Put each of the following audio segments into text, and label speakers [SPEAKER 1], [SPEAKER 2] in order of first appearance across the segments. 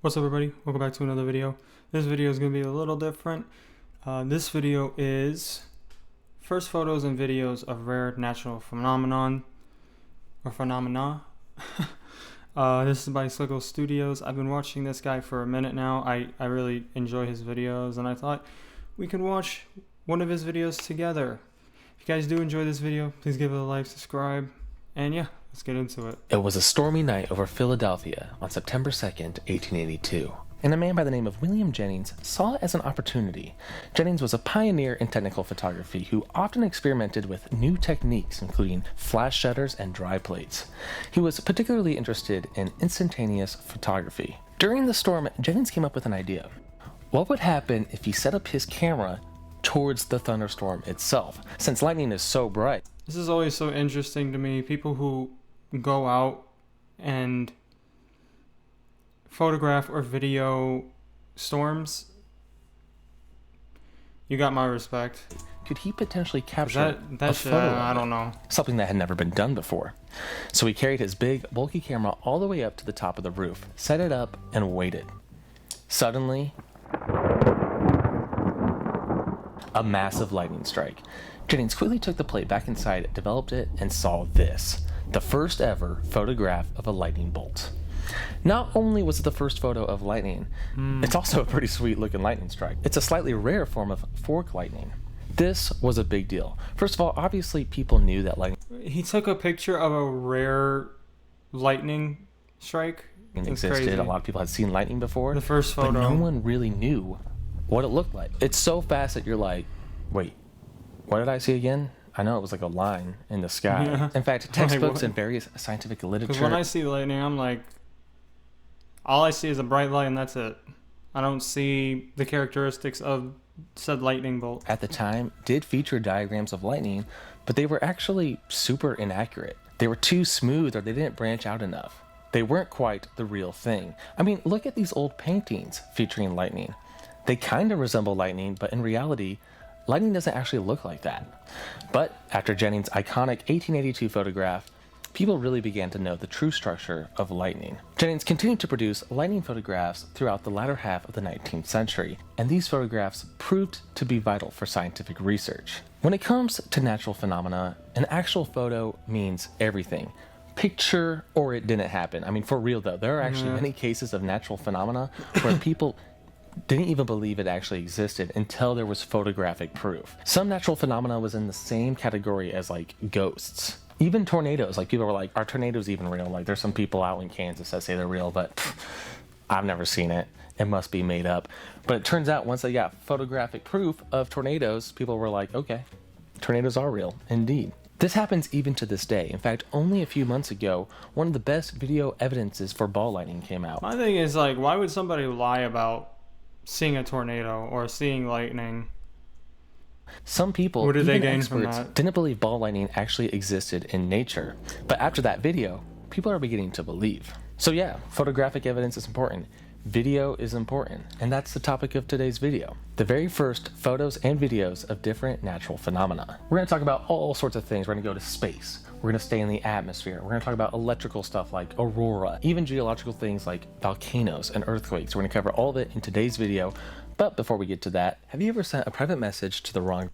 [SPEAKER 1] What's up, everybody? Welcome back to another video. This video is going to be a little different. This video is first photos and videos of rare natural phenomenon or phenomena. This is by Swegle Studios. I've been watching this guy for a minute now. I really enjoy his videos, and I thought we could watch one of his videos together. If you guys do enjoy this video, please give it a like, subscribe, and yeah, let's get into it.
[SPEAKER 2] It was a stormy night over Philadelphia on September 2nd, 1882, and a man by the name of William Jennings saw it as an opportunity. Jennings was a pioneer in technical photography who often experimented with new techniques, including flash shutters and dry plates. He was particularly interested in instantaneous photography. During the storm, Jennings came up with an idea. What would happen if he set up his camera towards the thunderstorm itself, since lightning is so bright?
[SPEAKER 1] This is always so interesting to me. People who go out and photograph or video storms. You got my respect.
[SPEAKER 2] Could he potentially capture
[SPEAKER 1] That
[SPEAKER 2] a
[SPEAKER 1] shit,
[SPEAKER 2] photo
[SPEAKER 1] I
[SPEAKER 2] of it?
[SPEAKER 1] don't know.
[SPEAKER 2] Something that had never been done before. So he carried his big, bulky camera all the way up to the top of the roof, set it up, and waited. Suddenly, a massive lightning strike. Jennings quickly took the plate back inside, developed it, and saw this, the first ever photograph of a lightning bolt. Not only was it the first photo of lightning, it's also a pretty sweet looking lightning strike. It's a slightly rare form of fork lightning. This was a big deal. First of all, obviously people knew that lightning
[SPEAKER 1] He took a picture of a rare lightning strike. It's
[SPEAKER 2] existed.
[SPEAKER 1] crazy.
[SPEAKER 2] A lot of people had seen lightning before,
[SPEAKER 1] The first
[SPEAKER 2] but
[SPEAKER 1] photo.
[SPEAKER 2] no one really knew what it looked like. It's so fast that you're like, wait, what did I see again? I know it was like a line in the sky.
[SPEAKER 1] Yeah.
[SPEAKER 2] In fact, textbooks
[SPEAKER 1] what?
[SPEAKER 2] and various scientific
[SPEAKER 1] Because
[SPEAKER 2] literature.
[SPEAKER 1] when I see lightning, I'm like, all I see is a bright light, and that's it. I don't see the characteristics of said lightning bolt.
[SPEAKER 2] at the time did feature diagrams of lightning, but they were actually super inaccurate. They were too smooth, or they didn't branch out enough. They weren't quite the real thing. I mean, look at these old paintings featuring lightning. They kind of resemble lightning, but in reality, lightning doesn't actually look like that. But after Jennings' iconic 1882 photograph, people really began to know the true structure of lightning. Jennings continued to produce lightning photographs throughout the latter half of the 19th century, and these photographs proved to be vital for scientific research. When it comes to natural phenomena, an actual photo means everything. Picture or it didn't happen. I mean, for real though, there are actually many cases of natural phenomena where people didn't even believe it actually existed until there was photographic proof. Some natural phenomena was in the same category as like ghosts. Even tornadoes, like people were like, are tornadoes even real? Like there's some people out in Kansas that say they're real, but I've never seen it. It must be made up. But it turns out once they got photographic proof of tornadoes, people were like, okay, tornadoes are real, indeed. This happens even to this day. In fact, only a few months ago, one of the best video evidences for ball lightning came out.
[SPEAKER 1] My thing is, like, why would somebody lie about seeing a tornado or seeing lightning?
[SPEAKER 2] Some people,
[SPEAKER 1] What did they
[SPEAKER 2] even
[SPEAKER 1] gain from
[SPEAKER 2] experts,
[SPEAKER 1] that?
[SPEAKER 2] didn't believe ball lightning actually existed in nature. But after that video, people are beginning to believe. So yeah, photographic evidence is important. Video is important. And that's the topic of today's video. The very first photos and videos of different natural phenomena. We're going to talk about all sorts of things. We're going to go to space. We're going to stay in the atmosphere. We're going to talk about electrical stuff like aurora, even geological things like volcanoes and earthquakes. We're going to cover all of it in today's video. But before we get to that, have you ever sent a private message to the wrong?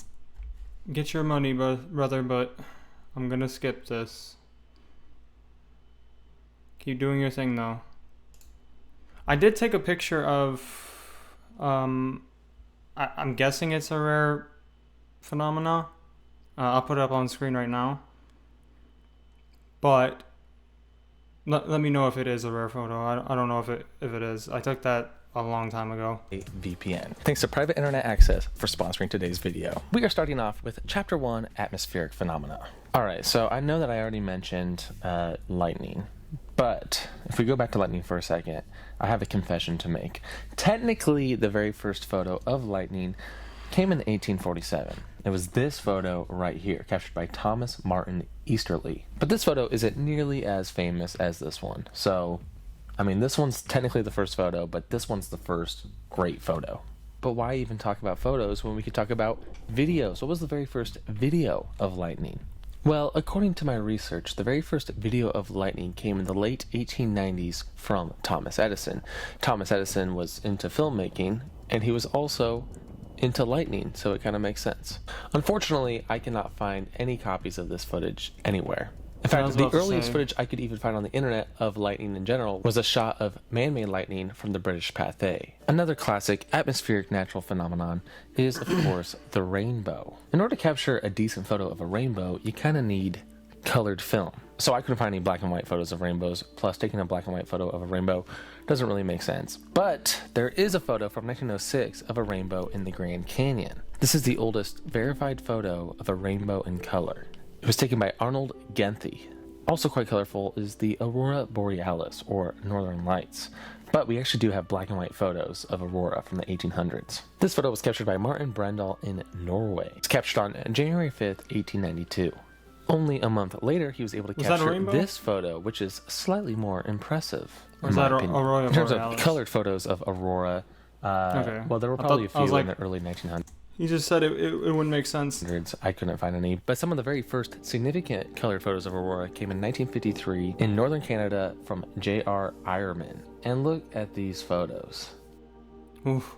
[SPEAKER 1] Get your money, brother, but I'm gonna skip this. Keep doing your thing, though. I did take a picture of, I'm guessing it's a rare phenomena. I'll put it up on screen right now. But let me know if it is a rare photo. I don't know if it is. I took that a long time ago.
[SPEAKER 2] VPN. Thanks to Private Internet Access for sponsoring today's video. We are starting off with Chapter 1, Atmospheric Phenomena. Alright, so I know that I already mentioned lightning, but if we go back to lightning for a second, I have a confession to make. Technically, the very first photo of lightning came in 1847. It was this photo right here, captured by Thomas Martin Easterly. But this photo isn't nearly as famous as this one, so I mean, this one's technically the first photo, but this one's the first great photo. But why even talk about photos when we could talk about videos? What was the very first video of lightning? Well, according to my research, the very first video of lightning came in the late 1890s from Thomas Edison. Thomas Edison was into filmmaking, and he was also into lightning, so it kind of makes sense. Unfortunately, I cannot find any copies of this footage anywhere. In fact, the earliest footage I could even find on the internet of lightning in general was a shot of man-made lightning from the British Pathé. Another classic atmospheric natural phenomenon is, of course, the rainbow. In order to capture a decent photo of a rainbow, you kind of need colored film. So I couldn't find any black and white photos of rainbows, plus taking a black and white photo of a rainbow doesn't really make sense. But there is a photo from 1906 of a rainbow in the Grand Canyon. This is the oldest verified photo of a rainbow in color. It was taken by Arnold Genthy. Also quite colorful is the Aurora Borealis, or Northern Lights. But we actually do have black and white photos of Aurora from the 1800s. This photo was captured by Martin Brendel in Norway. It's captured on January 5th, 1892. Only a month later, he was able to capture this photo, which is slightly more impressive.
[SPEAKER 1] Or is that Aurora Borealis?
[SPEAKER 2] In terms of colored photos of Aurora, well, there were probably a few in the early 1900s.
[SPEAKER 1] You just said it wouldn't make sense.
[SPEAKER 2] I couldn't find any. But some of the very first significant colored photos of Aurora came in 1953 in northern Canada from J.R. Ireman. And look at these photos.
[SPEAKER 1] Oof.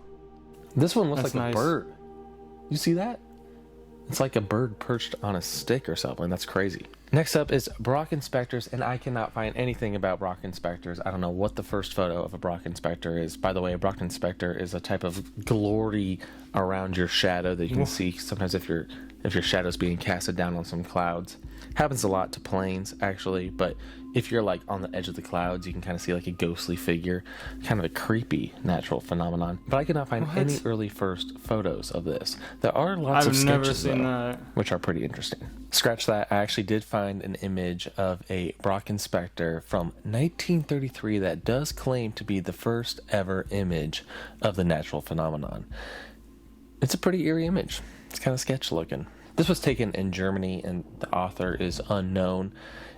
[SPEAKER 2] This one looks like a bird. You see that? It's like a bird perched on a stick or something. That's crazy. Next up is Brockenspectors, and I cannot find anything about Brockenspectors. I don't know what the first photo of a Brockenspector is. By the way, a Brockenspector is a type of glory around your shadow that you can see sometimes if your shadow's being casted down on some clouds. Happens a lot to planes, actually, but if you're like on the edge of the clouds, you can kind of see like a ghostly figure. Kind of a creepy natural phenomenon. But I could not find any early first photos of this. There are lots of sketches, though, which are pretty interesting. Scratch that, I actually did find an image of a Brockenspector from 1933 that does claim to be the first ever image of the natural phenomenon. It's a pretty eerie image. It's kind of sketch looking. This was taken in Germany, and the author is unknown.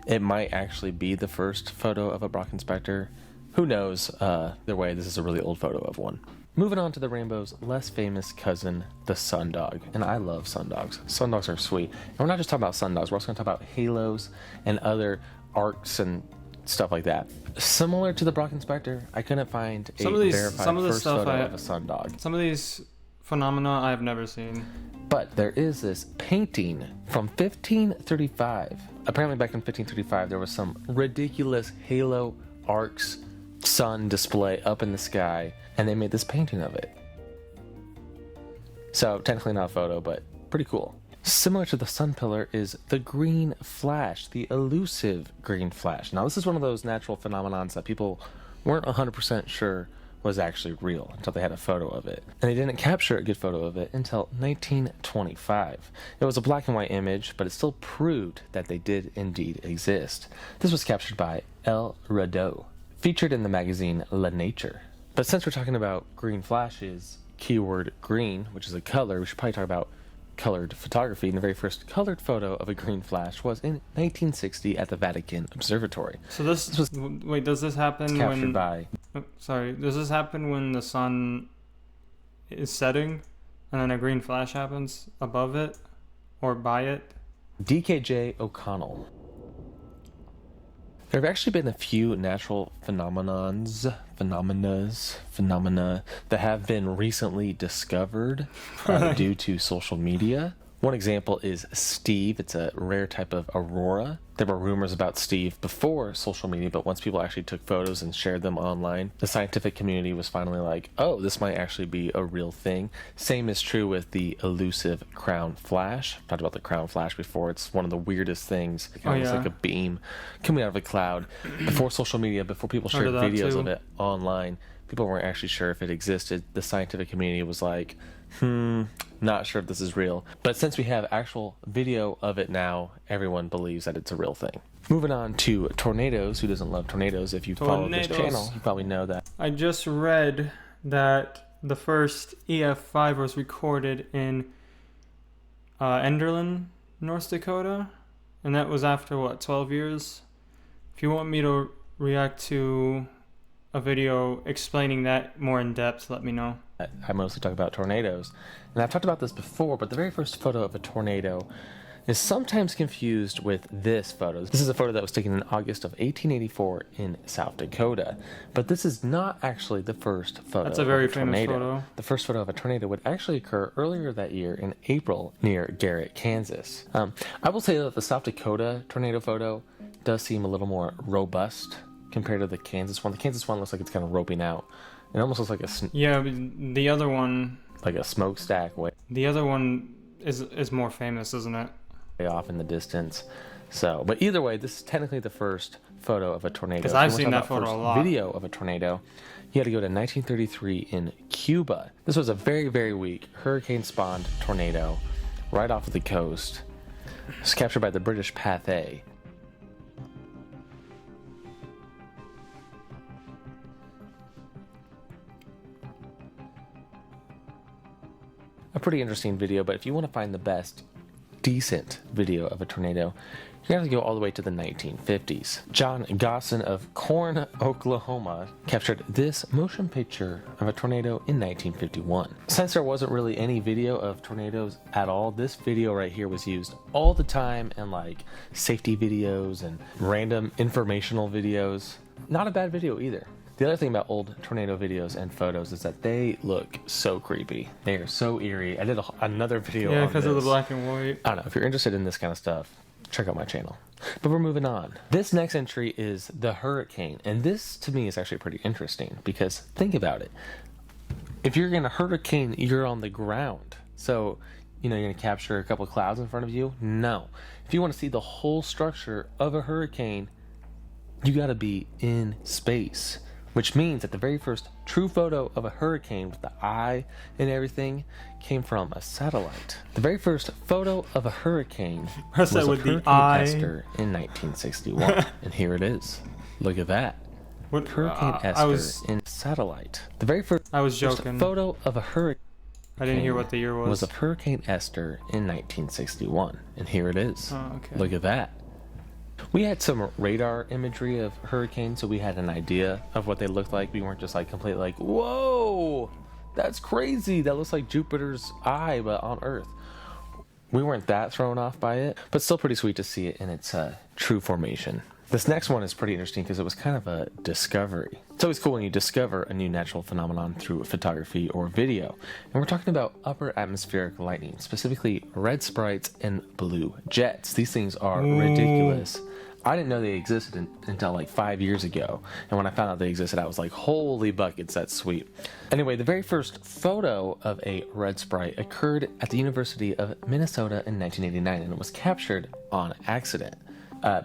[SPEAKER 2] It might actually be the first photo of a Brockenspector. Who knows? Either way, this is a really old photo of one. Moving on to the rainbow's less famous cousin, the sundog. And I love sundogs. Sundogs are sweet. And we're not just talking about sundogs. We're also going to talk about halos and other arcs and stuff like that. Similar to the Brockenspector, I couldn't find a verified first photo of a sundog.
[SPEAKER 1] Some of these phenomena I have never seen.
[SPEAKER 2] But there is this painting from 1535. Apparently back in 1535 there was some ridiculous halo arcs sun display up in the sky, and they made this painting of it. So technically not a photo, but pretty cool. Similar to the sun pillar is the green flash, the elusive green flash. Now this is one of those natural phenomenons that people weren't 100% sure was actually real until they had a photo of it. And they didn't capture a good photo of it until 1925. It was a black and white image, but it still proved that they did indeed exist. This was captured by L. Radeau, featured in the magazine La Nature. But since we're talking about green flashes, keyword green, which is a color, we should probably talk about colored photography. And the very first colored photo of a green flash was in 1960 at the Vatican Observatory.
[SPEAKER 1] So this was, wait, does this happen
[SPEAKER 2] captured by...
[SPEAKER 1] does this happen when the sun is setting and then a green flash happens above it or by it?
[SPEAKER 2] DKJ O'Connell. There have actually been a few natural phenomena that have been recently discovered due to social media. One example is Steve. It's a rare type of aurora. There were rumors about Steve before social media, but once people actually took photos and shared them online, the scientific community was finally like, oh, this might actually be a real thing. Same is true with the elusive crown flash. I've talked about the crown flash before. It's one of the weirdest things. It kind of looks like a beam coming out of a cloud. Before social media, before people shared videos of it online, people weren't actually sure if it existed. The scientific community was like, not sure if this is real. But since we have actual video of it now, everyone believes that it's a real thing. Moving on to tornadoes. Who doesn't love tornadoes? If you follow this channel, you probably know that.
[SPEAKER 1] I just read that the first EF5 was recorded in Enderlin, North Dakota. And that was after, 12 years? If you want me to react to a video explaining that more in depth, let me know.
[SPEAKER 2] I mostly talk about tornadoes, and I've talked about this before, but the very first photo of a tornado is sometimes confused with this photo. This is a photo that was taken in August of 1884 in South Dakota, but this is not actually the first photo.
[SPEAKER 1] That's a very
[SPEAKER 2] of a
[SPEAKER 1] famous
[SPEAKER 2] tornado.
[SPEAKER 1] photo.
[SPEAKER 2] The first photo of a tornado would actually occur earlier that year in April near Garrett, Kansas. I will say that the South Dakota tornado photo does seem a little more robust compared to the Kansas one. The Kansas one looks like it's kind of roping out. It almost looks like
[SPEAKER 1] Yeah, but the other one,
[SPEAKER 2] like a smokestack way
[SPEAKER 1] the other one is more famous, isn't it?
[SPEAKER 2] off in the distance. So, but either way, this is technically the first photo of a tornado.
[SPEAKER 1] Because I've
[SPEAKER 2] If you
[SPEAKER 1] seen
[SPEAKER 2] wanna
[SPEAKER 1] that
[SPEAKER 2] talk about
[SPEAKER 1] photo a
[SPEAKER 2] first
[SPEAKER 1] lot.
[SPEAKER 2] Video of a tornado. You had to go to 1933 in Cuba. This was a very, very weak hurricane-spawned tornado right off of the coast. It was captured by the British Pathé. A pretty interesting video, but if you want to find the best decent video of a tornado, you have to go all the way to the 1950s. John Gosson of Corn, Oklahoma captured this motion picture of a tornado in 1951. Since there wasn't really any video of tornadoes at all, this video right here was used all the time in like safety videos and random informational videos. Not a bad video either. The other thing about old tornado videos and photos is that they look so creepy. They are so eerie. I did another video
[SPEAKER 1] Yeah,
[SPEAKER 2] on
[SPEAKER 1] because of the
[SPEAKER 2] this.
[SPEAKER 1] black and white.
[SPEAKER 2] I don't know, if you're interested in this kind of stuff, check out my channel. But we're moving on. This next entry is the hurricane. And this, to me, is actually pretty interesting because think about it. If you're in a hurricane, you're on the ground. So, you're going to capture a couple of clouds in front of you? No. If you want to see the whole structure of a hurricane, you got to be in space. Which means that the very first true photo of a hurricane with the eye and everything came from a satellite. The very first photo of a hurricane was
[SPEAKER 1] that
[SPEAKER 2] of
[SPEAKER 1] with the
[SPEAKER 2] Hurricane
[SPEAKER 1] eye?
[SPEAKER 2] Esther in 1961. And here it is. Look at that.
[SPEAKER 1] What,
[SPEAKER 2] Hurricane Esther
[SPEAKER 1] I was
[SPEAKER 2] in satellite. The very first
[SPEAKER 1] joking.
[SPEAKER 2] photo of a hurricane
[SPEAKER 1] I didn't hear what the year was.
[SPEAKER 2] was of Hurricane Esther in 1961. And here it is.
[SPEAKER 1] Oh, okay.
[SPEAKER 2] Look at that. We had some radar imagery of hurricanes, so we had an idea of what they looked like. We weren't just like completely like, whoa, that's crazy. That looks like Jupiter's eye, but on Earth. We weren't that thrown off by it, but still pretty sweet to see it in its true formation. This next one is pretty interesting because it was kind of a discovery. It's always cool when you discover a new natural phenomenon through photography or video. And we're talking about upper atmospheric lightning, specifically red sprites and blue jets. These things are ridiculous. I didn't know they existed until like 5 years ago. And when I found out they existed, I was like, holy buckets, that's sweet. Anyway, the very first photo of a red sprite occurred at the University of Minnesota in 1989, and it was captured on accident.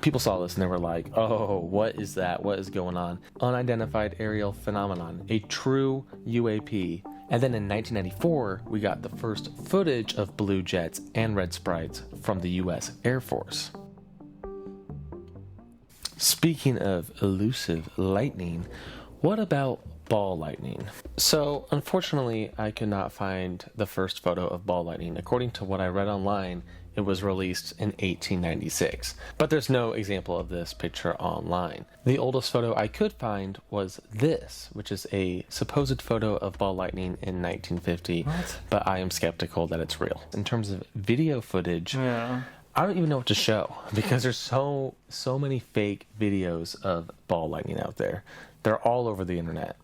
[SPEAKER 2] People saw this and they were like, oh, what is that? What is going on? Unidentified aerial phenomenon, a true UAP. And then in 1994, we got the first footage of blue jets and red sprites from the US Air Force. Speaking of elusive lightning, what about ball lightning? So, unfortunately, I could not find the first photo of ball lightning. According to what I read online, it was released in 1896, but there's no example of this picture online. The oldest photo I could find was this, which is a supposed photo of ball lightning in 1950, but I am skeptical that it's real. In terms of video footage,
[SPEAKER 1] Yeah.
[SPEAKER 2] I don't even know what to show because there's so many fake videos of ball lightning out there. They're all over the internet.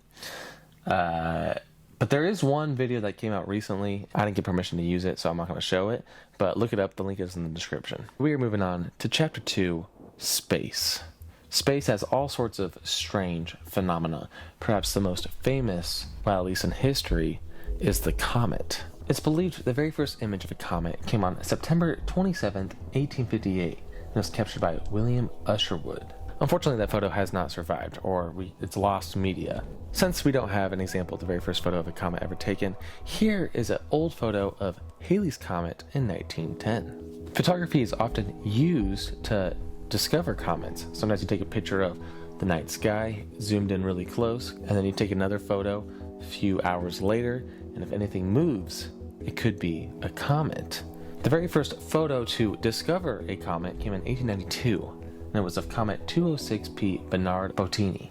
[SPEAKER 2] But there is one video that came out recently. I didn't get permission to use it, so I'm not going to show it. But look it up. The link is in the description. We are moving on to Chapter 2, Space. Space has all sorts of strange phenomena. Perhaps the most famous, well, at least in history, is the comet. It's believed the very first image of a comet came on September 27th, 1858, and was captured by William Usherwood. Unfortunately, that photo has not survived, or it's lost media. Since we don't have an example of the very first photo of a comet ever taken, here is an old photo of Halley's Comet in 1910. Photography is often used to discover comets. Sometimes you take a picture of the night sky, zoomed in really close, and then you take another photo a few hours later, and if anything moves, it could be a comet. The very first photo to discover a comet came in 1892. And it was of Comet 206P Bernard Bottini.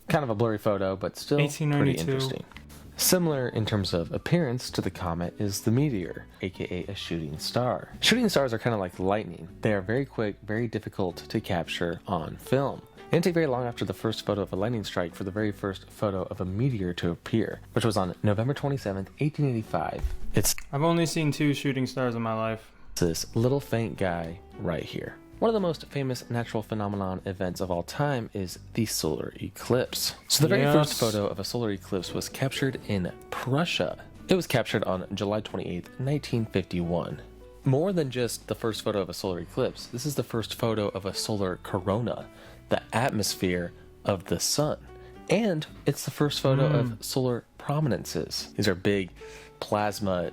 [SPEAKER 2] Kind of a blurry photo, but still pretty
[SPEAKER 1] 1892.
[SPEAKER 2] interesting. Similar in terms of appearance to the comet is the meteor, aka a shooting star. Shooting stars are kind of like lightning. They are very quick, very difficult to capture on film. It didn't take very long after the first photo of a lightning strike for the very first photo of a meteor to appear, which was on November 27th, 1885.
[SPEAKER 1] I've only seen 2 shooting stars in my life.
[SPEAKER 2] This little faint guy right here. One of the most famous natural phenomenon events of all time is the solar eclipse. So the very first photo of a solar eclipse was captured in Prussia. It was captured on July 28th, 1951. More than just the first photo of a solar eclipse, this is the first photo of a solar corona, the atmosphere of the sun. And it's the first photo of solar prominences. These are big plasma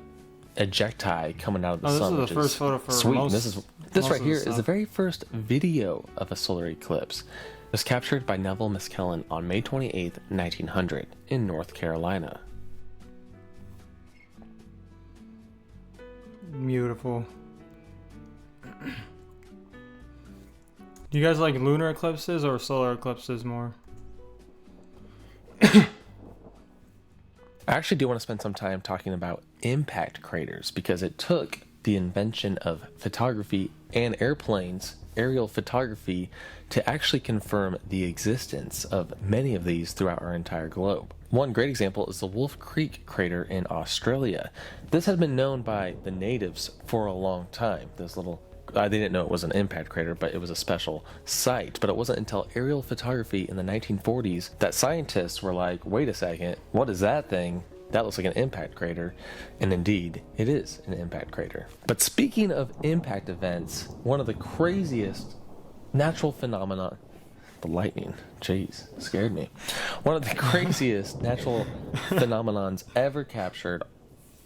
[SPEAKER 2] ejecti coming out of the sun.
[SPEAKER 1] This is the first photo for
[SPEAKER 2] sweet.
[SPEAKER 1] Most,
[SPEAKER 2] this right here
[SPEAKER 1] is
[SPEAKER 2] is the very first video of a solar eclipse. It was captured by Neville Maskelyne on May 28th, 1900 in North Carolina.
[SPEAKER 1] Beautiful. Do you guys like lunar eclipses or solar eclipses more?
[SPEAKER 2] I actually do want to spend some time talking about impact craters because it took the invention of photography and airplanes, aerial photography, to actually confirm the existence of many of these throughout our entire globe. One great example is the Wolf Creek crater in Australia. This had been known by the natives for a long time. This little they didn't know it was an impact crater, but it was a special site. But it wasn't until aerial photography in the 1940s that scientists were like, wait a second, what is that thing? That looks like an impact crater. And indeed, it is an impact crater. But speaking of impact events, one of the craziest natural phenomena, the lightning, jeez, scared me. One of the craziest natural phenomenons ever captured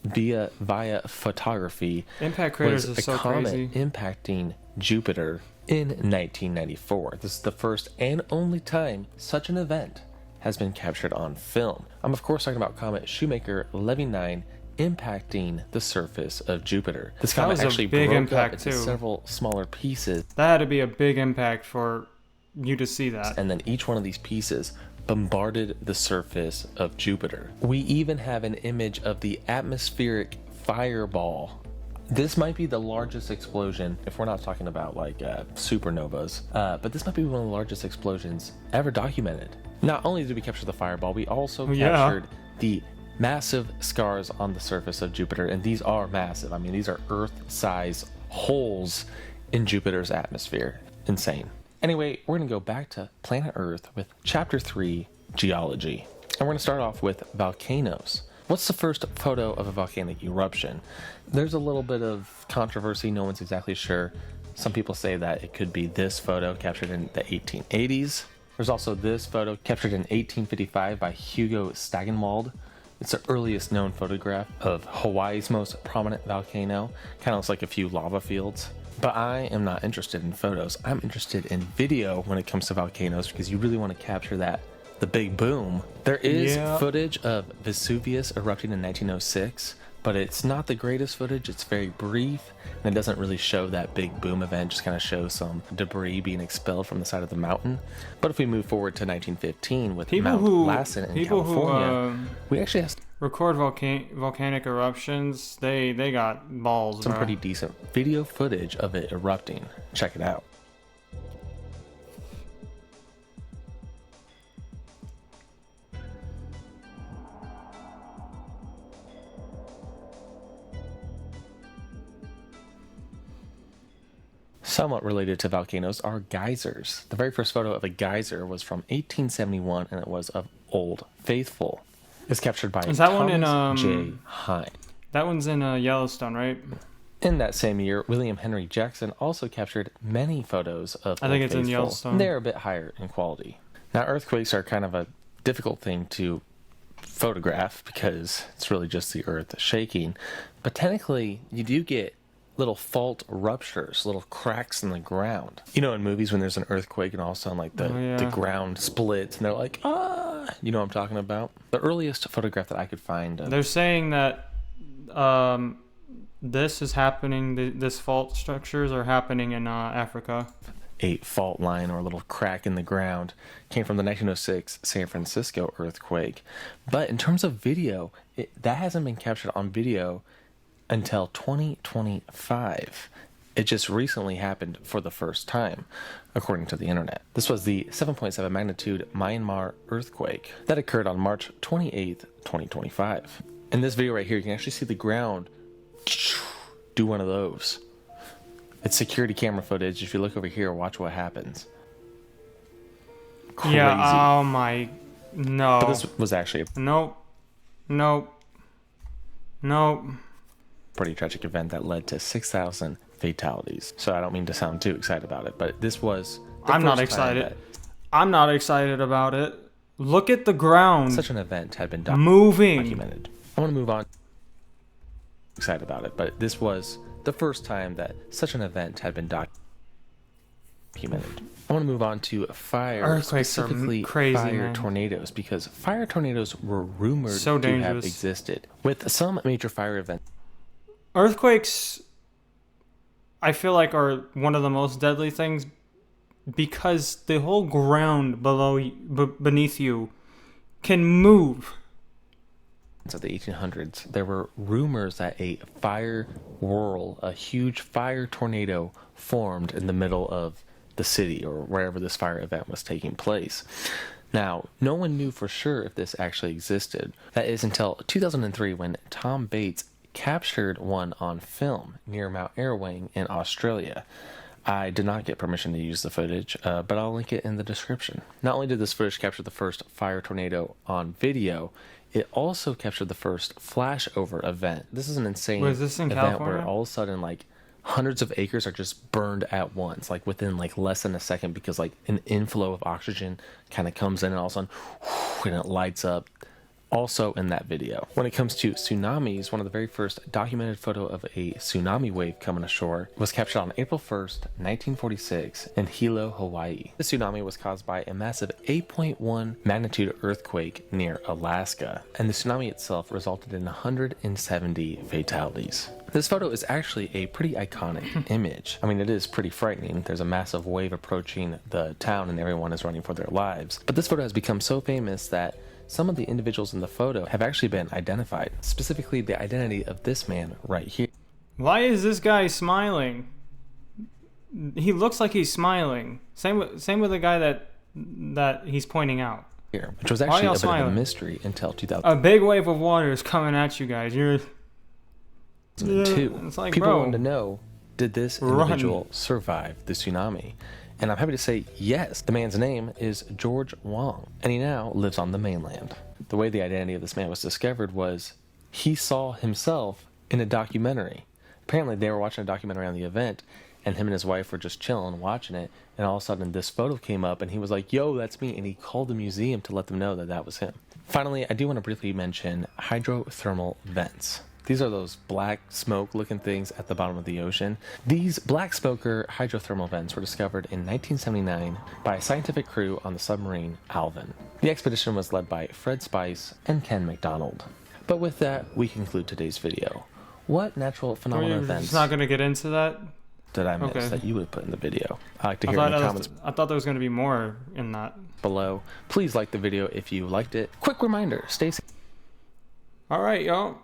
[SPEAKER 2] via photography
[SPEAKER 1] impact craters
[SPEAKER 2] was
[SPEAKER 1] is so
[SPEAKER 2] a comet
[SPEAKER 1] crazy.
[SPEAKER 2] impacting Jupiter in 1994. This is the first and only time such an event has been captured on film. I'm of course talking about comet Shoemaker Levy 9 impacting the surface of Jupiter. This comet
[SPEAKER 1] was a
[SPEAKER 2] actually
[SPEAKER 1] big
[SPEAKER 2] broke
[SPEAKER 1] impact
[SPEAKER 2] up into
[SPEAKER 1] too.
[SPEAKER 2] several smaller pieces.
[SPEAKER 1] That had to be a big impact for you to see that.
[SPEAKER 2] And then each one of these pieces bombarded the surface of Jupiter. We even have an image of the atmospheric fireball. This might be the largest explosion, if we're not talking about like supernovas, but this might be one of the largest explosions ever documented. Not only did we capture the fireball, we also captured the massive scars on the surface of Jupiter, and these are massive. I mean, these are Earth-size holes in Jupiter's atmosphere. Insane. Anyway, we're going to go back to planet Earth with Chapter 3, Geology. And we're going to start off with volcanoes. What's the first photo of a volcanic eruption? There's a little bit of controversy. No one's exactly sure. Some people say that it could be this photo captured in the 1880s. There's also this photo captured in 1855 by Hugo Stagenwald. It's the earliest known photograph of Hawaii's most prominent volcano. Kind of looks like a few lava fields. But I am not interested in photos. I'm interested in video when it comes to volcanoes because you really want to capture the big boom. There is footage of Vesuvius erupting in 1906, but it's not the greatest footage. It's very brief, and it doesn't really show that big boom event, just kind of shows some debris being expelled from the side of the mountain. But if we move forward to 1915 with Mount Lassen in California, we actually have
[SPEAKER 1] record volcanic eruptions. They got balls,
[SPEAKER 2] some
[SPEAKER 1] bro.
[SPEAKER 2] pretty decent video footage of it erupting. Check it out. Somewhat related to volcanoes are geysers. The very first photo of a geyser was from 1871, and it was of Old Faithful. It's captured by
[SPEAKER 1] Is that
[SPEAKER 2] Thomas
[SPEAKER 1] one in,
[SPEAKER 2] J. Hine.
[SPEAKER 1] That one's in Yellowstone, right?
[SPEAKER 2] In that same year, William Henry Jackson also captured many photos of
[SPEAKER 1] I think
[SPEAKER 2] Old
[SPEAKER 1] it's in
[SPEAKER 2] Faithful.
[SPEAKER 1] Yellowstone.
[SPEAKER 2] They're a bit higher in quality. Now, earthquakes are kind of a difficult thing to photograph because it's really just the earth shaking. But technically, you do get little fault ruptures, little cracks in the ground. You know, in movies when there's an earthquake and all of a sudden like the ground splits and they're like, ah, you know what I'm talking about? The earliest photograph that I could find.
[SPEAKER 1] They're saying that this is happening, this fault structures are happening in Africa.
[SPEAKER 2] a fault line or a little crack in the ground came from the 1906 San Francisco earthquake. But in terms of video, that hasn't been captured on video until 2025. It just recently happened for the first time, according to the internet. This was the 7.7 magnitude Myanmar earthquake that occurred on March 28th, 2025. In this video right here, you can actually see the ground do one of those. It's security camera footage. If you look over here, watch what happens. Crazy.
[SPEAKER 1] Yeah, oh my, no.
[SPEAKER 2] But this was actually a
[SPEAKER 1] Nope.
[SPEAKER 2] pretty tragic event that led to 6,000 fatalities. So I don't mean to sound too excited about it, but this was the
[SPEAKER 1] I'm not
[SPEAKER 2] first time
[SPEAKER 1] excited.
[SPEAKER 2] that
[SPEAKER 1] I'm not excited about it. Look at the ground
[SPEAKER 2] such an event had been
[SPEAKER 1] moving.
[SPEAKER 2] documented. I want to move on. Excited about it, but this was the first time that such an event had been documented. I want to move on to fire,
[SPEAKER 1] Earthquakes
[SPEAKER 2] specifically
[SPEAKER 1] are crazy,
[SPEAKER 2] fire
[SPEAKER 1] man.
[SPEAKER 2] tornadoes, because fire tornadoes were rumored
[SPEAKER 1] So
[SPEAKER 2] to have
[SPEAKER 1] dangerous.
[SPEAKER 2] existed. With some major fire events,
[SPEAKER 1] Earthquakes, I feel like, are one of the most deadly things because the whole ground beneath you can move.
[SPEAKER 2] of the 1800s, there were rumors that a fire whirl, a huge fire tornado, formed in the middle of the city or wherever this fire event was taking place. Now, no one knew for sure if this actually existed. That is until 2003 when Tom Bates captured one on film near Mount Airwang in Australia. I did not get permission to use the footage, but I'll link it in the description. Not only did this footage capture the first fire tornado on video, it also captured the first flashover event. This is an insane
[SPEAKER 1] Was this in
[SPEAKER 2] event
[SPEAKER 1] California?
[SPEAKER 2] where all of a sudden, like, hundreds of acres are just burned at once, like within like less than a second, because like an inflow of oxygen kind of comes in and all of a sudden, and it lights up. Also in that video. When it comes to tsunamis, one of the very first documented photo of a tsunami wave coming ashore was captured on April 1st, 1946 in Hilo, Hawaii. The tsunami was caused by a massive 8.1 magnitude earthquake near Alaska, and the tsunami itself resulted in 170 fatalities. This photo is actually a pretty iconic image. I mean, it is pretty frightening. There's a massive wave approaching the town and everyone is running for their lives. But this photo has become so famous that some of the individuals in the photo have actually been identified, specifically the identity of this man right here.
[SPEAKER 1] Why is this guy smiling? He looks like he's smiling. Same with the guy that he's pointing out.
[SPEAKER 2] Here, which was
[SPEAKER 1] Why
[SPEAKER 2] actually
[SPEAKER 1] y'all
[SPEAKER 2] a bit of a
[SPEAKER 1] smiling?
[SPEAKER 2] mystery until
[SPEAKER 1] A big wave of water is coming at you guys. You're
[SPEAKER 2] 2002.
[SPEAKER 1] It's like,
[SPEAKER 2] People
[SPEAKER 1] bro,
[SPEAKER 2] wanted to know, did this
[SPEAKER 1] run.
[SPEAKER 2] individual survive the tsunami? And I'm happy to say yes. The man's name is George Wong, and he now lives on the mainland. The way the identity of this man was discovered was he saw himself in a documentary. Apparently they were watching a documentary on the event, and him and his wife were just chilling watching it, and all of a sudden this photo came up and he was like, yo, that's me, and he called the museum to let them know that that was him. Finally, I do want to briefly mention hydrothermal vents. These are those black smoke looking things at the bottom of the ocean. These black smoker hydrothermal vents were discovered in 1979 by a scientific crew on the submarine Alvin. The expedition was led by Fred Spice and Ken McDonald. But with that, we conclude today's video. What natural phenomena
[SPEAKER 1] We're
[SPEAKER 2] events
[SPEAKER 1] just not gonna get into that.
[SPEAKER 2] did I miss
[SPEAKER 1] Okay.
[SPEAKER 2] that you would put in the video? I'd like to
[SPEAKER 1] I
[SPEAKER 2] hear in
[SPEAKER 1] thought,
[SPEAKER 2] the comments
[SPEAKER 1] I thought there was gonna be more in that.
[SPEAKER 2] below. Please like the video if you liked it. Quick reminder, stay safe.
[SPEAKER 1] All right, y'all.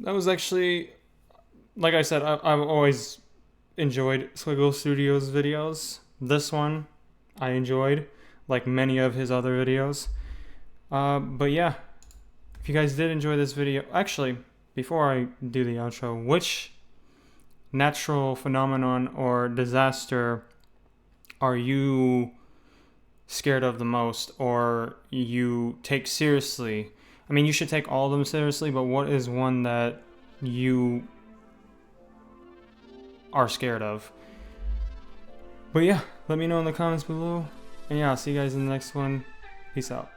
[SPEAKER 1] That was actually, like I said, I've always enjoyed Swegle Studios videos. This one I enjoyed, like many of his other videos. But yeah, if you guys did enjoy this video, actually, before I do the outro, which natural phenomenon or disaster are you scared of the most, or you take seriously? I mean, you should take all of them seriously, but what is one that you are scared of? But yeah, let me know in the comments below. And yeah, I'll see you guys in the next one. Peace out.